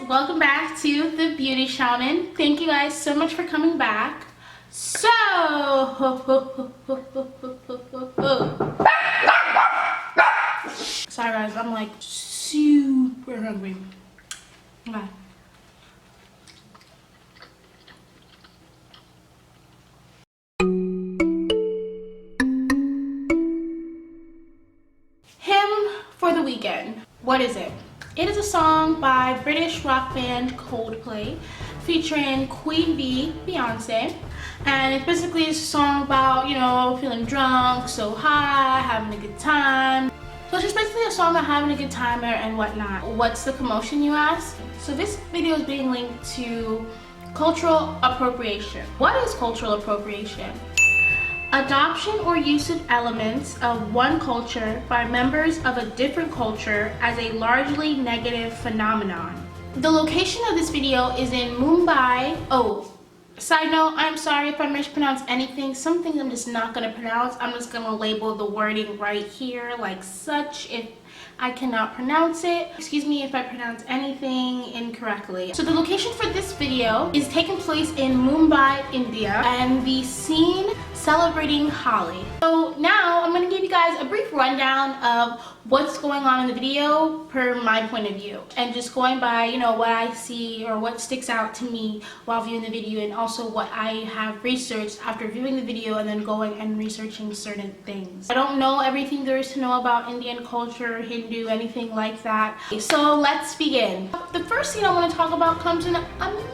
welcome back to the Beauty Shaman. Thank you guys so much for coming back. So sorry guys, I'm like super hungry. Okay. Him for the Weekend. What is it? It is a song by British rock band Coldplay featuring Queen Bee, Beyonce. And it's basically a song about, you know, feeling drunk, so high, having a good time. So it's just basically a song about having a good time and whatnot. What's the commotion, you ask? So this video is being linked to cultural appropriation. What is cultural appropriation? Adoption or use of elements of one culture by members of a different culture as a largely negative phenomenon. The location of this video is in Mumbai. Oh, side note, I'm sorry if I mispronounce anything. Some things I'm just not gonna pronounce. I'm just gonna label the wording right here like such if I cannot pronounce it. Excuse me if I pronounce anything incorrectly. So the location for this video is taking place in Mumbai, India, and the scene celebrating Holi. So now I'm going to give you guys a brief rundown of what's going on in the video per my point of view, and just going by, you know, what I see or what sticks out to me while viewing the video, and also what I have researched after viewing the video and then going and researching certain things. I don't know everything there is to know about Indian culture, Hindu, anything like that. So let's begin. The first scene I want to talk about comes in a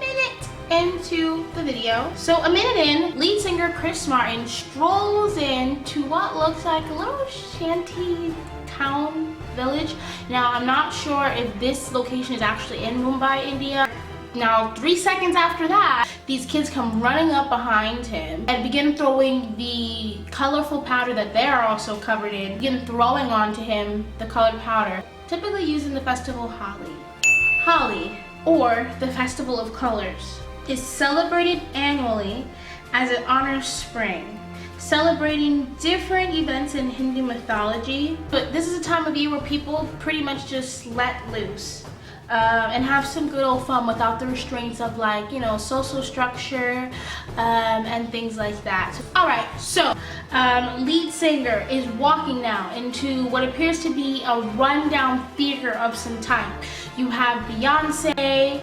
minute into the video. So a minute in, lead singer Chris Martin strolls into what looks like a little shanty town village. Now I'm not sure if this location is actually in Mumbai, India. Now 3 seconds after that, these kids come running up behind him and begin throwing the colorful powder that they're also covered in, begin throwing onto him the colored powder, typically used in the festival Holi. Holi, or the Festival of Colors, is celebrated annually as it honors spring, celebrating different events in Hindu mythology. But this is a time of year where people pretty much just let loose and have some good old fun without the restraints of, like, you know, social structure and things like that. Alright, so lead singer is walking now into what appears to be a rundown theater of some type. You have Beyonce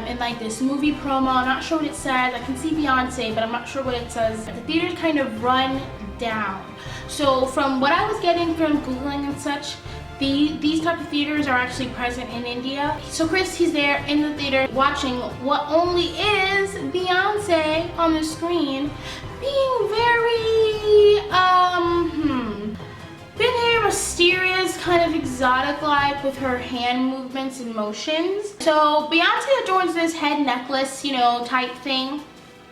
in like this movie promo. I'm not sure what it says. I can see Beyonce, but I'm not sure what it says. The theater's kind of run down. So from what I was getting from Googling and such, these type of theaters are actually present in India. So Chris, he's there in the theater watching what only is Beyonce on the screen, being very mysterious, kind of exotic-like with her hand movements and motions. So Beyonce adorns this head necklace, you know, type thing.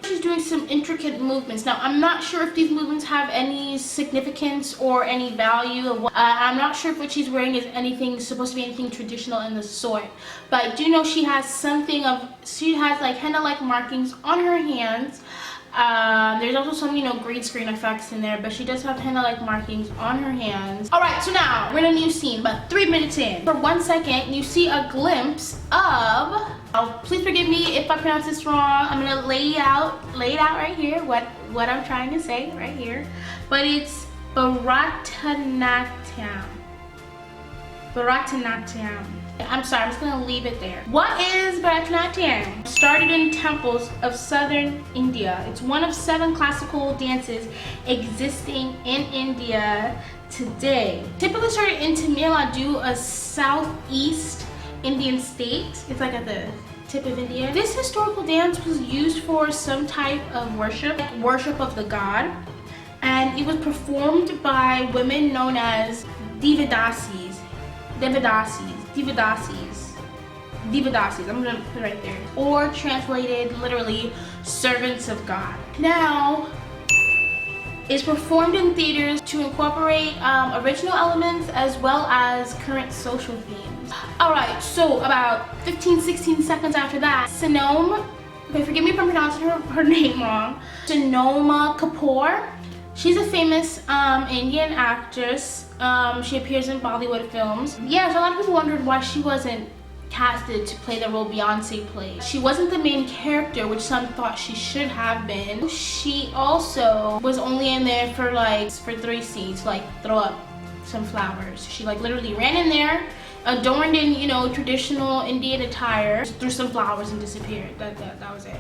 She's doing some intricate movements. Now, I'm not sure if these movements have any significance or any value. I'm not sure if what she's wearing is supposed to be anything traditional in the sort. But I do know she has like henna-like markings on her hands. There's also some, you know, green screen effects in there, but she does have henna-like markings on her hands. Alright, so now we're in a new scene, about 3 minutes in. For 1 second, you see a glimpse of, please forgive me if I pronounce this wrong. I'm gonna lay it out right here, what I'm trying to say right here. But it's Bharatanatyam. Bharatanatyam. I'm sorry, I'm just gonna leave it there. What is Bharatanatyam? Started in temples of southern India. It's one of 7 classical dances existing in India today. Typically started in Tamil Nadu, a southeast Indian state. It's like at the tip of India. This historical dance was used for some type of worship of the god, and it was performed by women known as Devadasis. I'm gonna put it right there. Or translated literally, servants of God. Now, it's performed in theaters to incorporate original elements as well as current social themes. Alright, so about 15-16 seconds after that, Sonoma, okay, forgive me if I'm pronouncing her name wrong, Sonoma Kapoor. She's a famous Indian actress. She appears in Bollywood films. Yeah, so a lot of people wondered why she wasn't casted to play the role Beyonce played. She wasn't the main character, which some thought she should have been. She also was only in there for 3 scenes, to, like, throw up some flowers. She like literally ran in there, adorned in, you know, traditional Indian attire, threw some flowers and disappeared. That was it.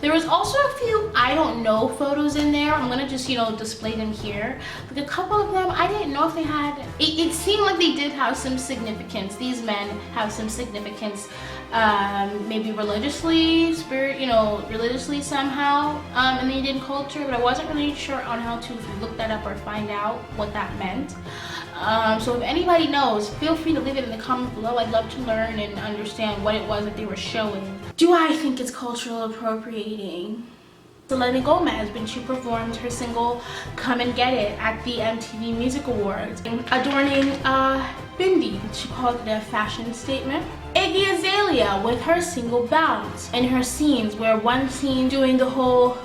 There was also a few I don't know photos in there. I'm gonna just, you know, display them here. Like a couple of them, I didn't know if they had, it seemed like they did have some significance. These men have some significance, maybe religiously, religiously somehow, in the Indian culture, but I wasn't really sure on how to look that up or find out what that meant. So if anybody knows, feel free to leave it in the comments below. I'd love to learn and understand what it was that they were showing. Do I think it's cultural appropriating? Selena Gomez, when she performed her single Come and Get It at the MTV Music Awards, adorning Bindi. She called it a fashion statement. Iggy Azalea with her single Bounce, and her scenes, where one scene doing the whole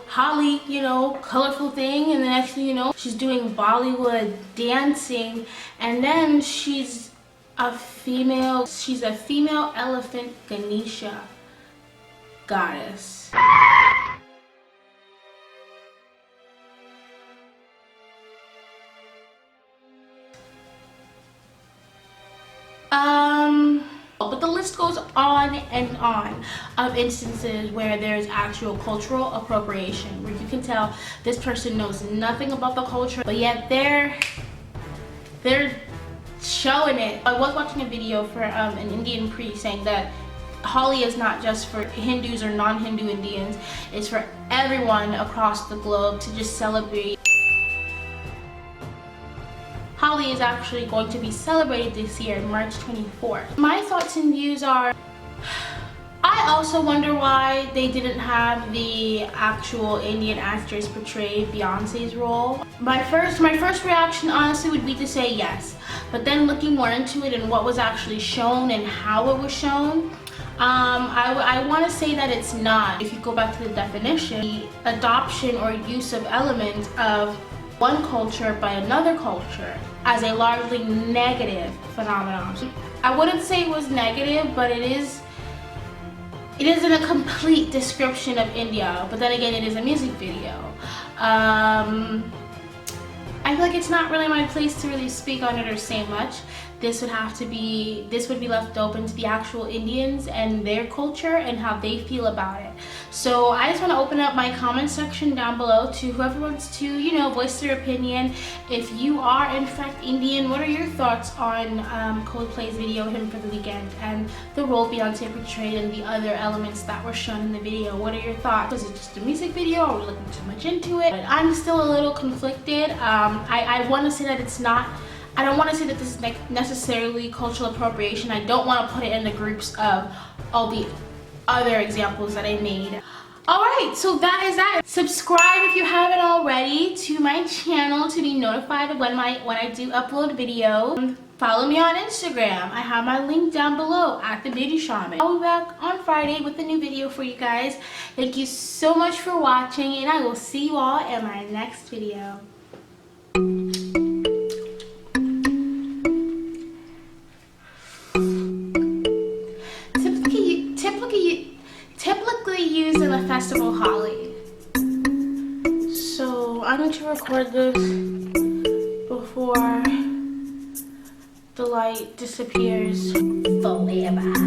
Holly, you know, colorful thing, and the next thing you know, she's doing Bollywood dancing, and then she's a female elephant Ganesha goddess. But the list goes on and on of instances where there's actual cultural appropriation, where you can tell this person knows nothing about the culture, but yet they're showing it. I was watching a video for an Indian priest saying that Holi is not just for Hindus or non-Hindu Indians, it's for everyone across the globe to just celebrate. Holi is actually going to be celebrated this year, March 24th. My thoughts and views are, I also wonder why they didn't have the actual Indian actress portray Beyonce's role. My first reaction honestly would be to say yes, but then looking more into it and what was actually shown and how it was shown, I want to say that it's not. If you go back to the definition, the adoption or use of elements of one culture by another culture as a largely negative phenomenon. I wouldn't say it was negative, but it isn't a complete description of India, but then again, it is a music video. I feel like it's not really my place to really speak on it or say much. This would be left open to the actual Indians and their culture and how they feel about it. So I just want to open up my comment section down below to whoever wants to, you know, voice their opinion. If you are in fact Indian, what are your thoughts on Coldplay's video Him for the Weekend and the role Beyonce portrayed and the other elements that were shown in the video? What are your thoughts? Was it just a music video? Are we looking too much into it? But I'm still a little conflicted. I want to say that it's not. I don't want to say that this is necessarily cultural appropriation. I don't want to put it in the groups of all the other examples that I made. Alright, so that is that. Subscribe if you haven't already to my channel to be notified of when I do upload videos. Follow me on Instagram. I have my link down below at The Beauty Shaman. I'll be back on Friday with a new video for you guys. Thank you so much for watching, and I will see you all in my next video. Typically used in the festival Holi. So I need to record this before the light disappears forever.